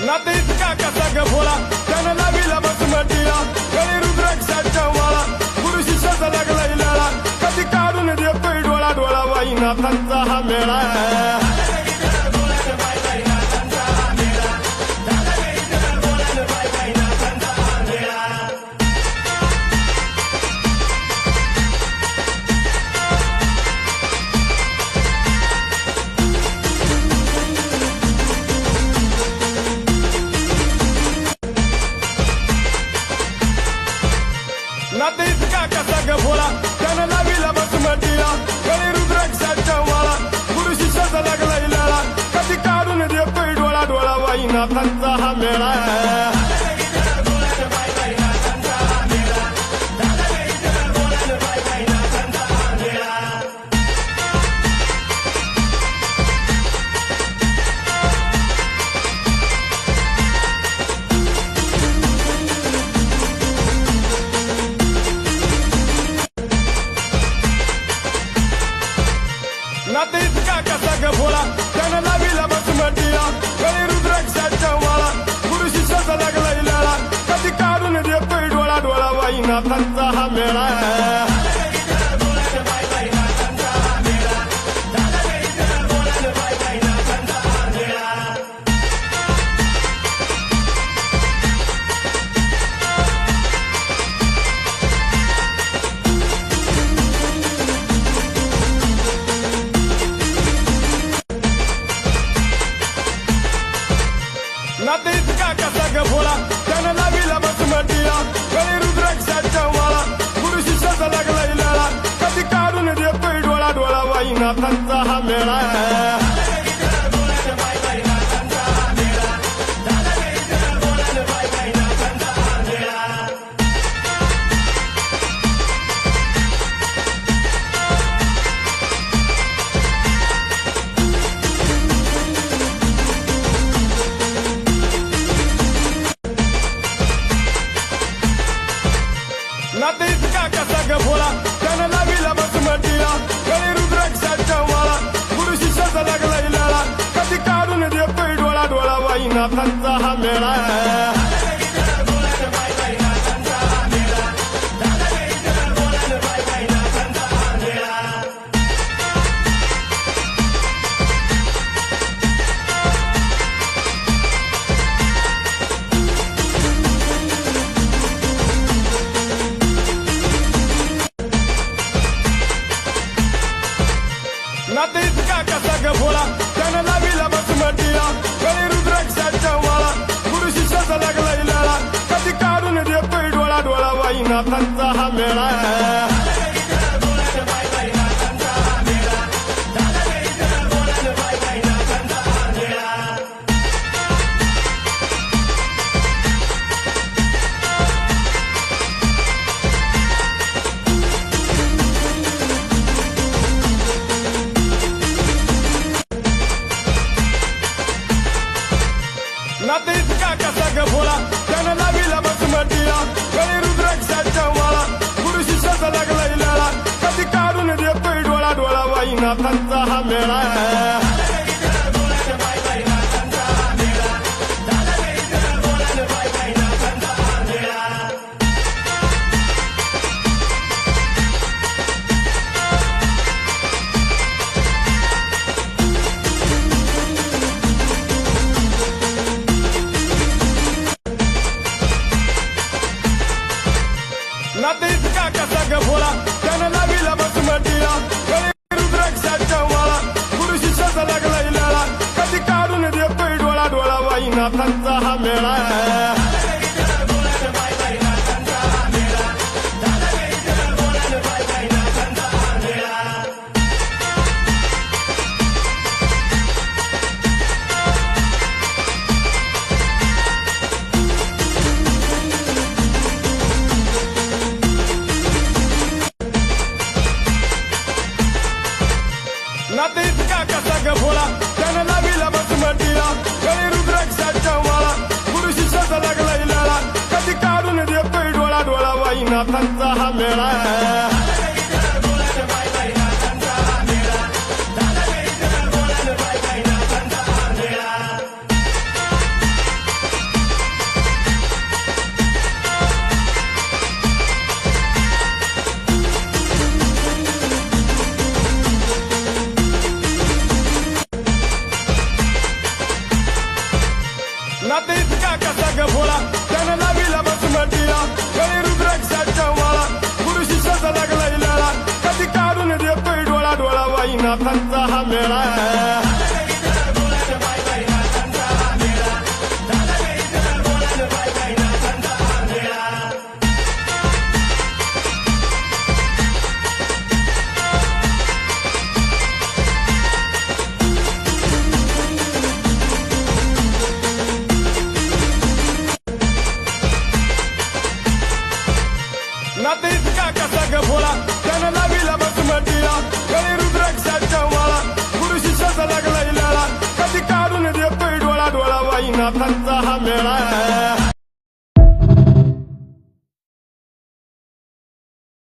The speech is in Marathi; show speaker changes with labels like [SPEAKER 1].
[SPEAKER 1] नाते इतका कसा ग भोळा त्यानं लाविला बसमटीला गळी रुद्राक्षाच्या वाळा गुरु शिष्याचा लागला इलाळा कधी काढून देतोय डोळा डोळा वाईनाथांचा हा मेळा नाते इतका कसा ग भोळा त्यानं लाविला बसमटीला गळी रुद्राक्षाच्या वाळा गुरु शिष्याचा लागला इलाळा कधी काढून देतोय डोळा डोळा वाईनाथांचा हा मेळा नाते इतका कसा ग भोळा त्यानं लाविला बसमटीला गळी रुद्राक्षाच्या वाळा गुरु शिष्याचा लागला इलाळा कधी काढून देतोय डोळा डोळा वाईनाथांचा हा मेळा नाते इतका कसा ग भोळा त्यानं लाविला बसमटीला गळी रुद्राक्षाच्या वाळा गुरु शिष्याचा लागला इलाळा कधी काढून देतोय डोळा डोळा वाईनाथांचा हा मेळा नाते इतका कसा ग भोळा त्यानं लाविला बसमटीला गळी रुद्राक्षाच्या वाळा गुरु शिष्याचा लागला इलाळा कधी काढून देतोय डोळा डोळा वाईनाथांचा हा मेळा नाते इतका कसा ग भोळा त्यानं लाविला बसमटीला गळी रुद्राक्षाच्या वाळा गुरु शिष्याचा लागला इलाळा कधी काढून देतोय डोळा डोळा वाईनाथांचा हा मेळा नाते इतका कसा ग भोळा त्यानं लाविला बसमटीला गळी रुद्राक्षाच्या वाळा गुरु शिष्याचा लागला इलाळा कधी काढून देतोय डोळा डोळा वाईनाथांचा हा मेळा नाते इतका कसा ग भोळा त्यानं लाविला बसमटीला गळी रुद्राक्षाच्या वाळा गुरु शिष्याचा लागला इलाळा कधी काढून देतोय डोळा डोळा वाईनाथांचा हा मेळा नाते इतका कसा ग भोळा त्यानं लाविला बसमटीला गळी रुद्राक्षाच्या वाळा गुरु शिष्याचा वाईनाथांचा हा मेळा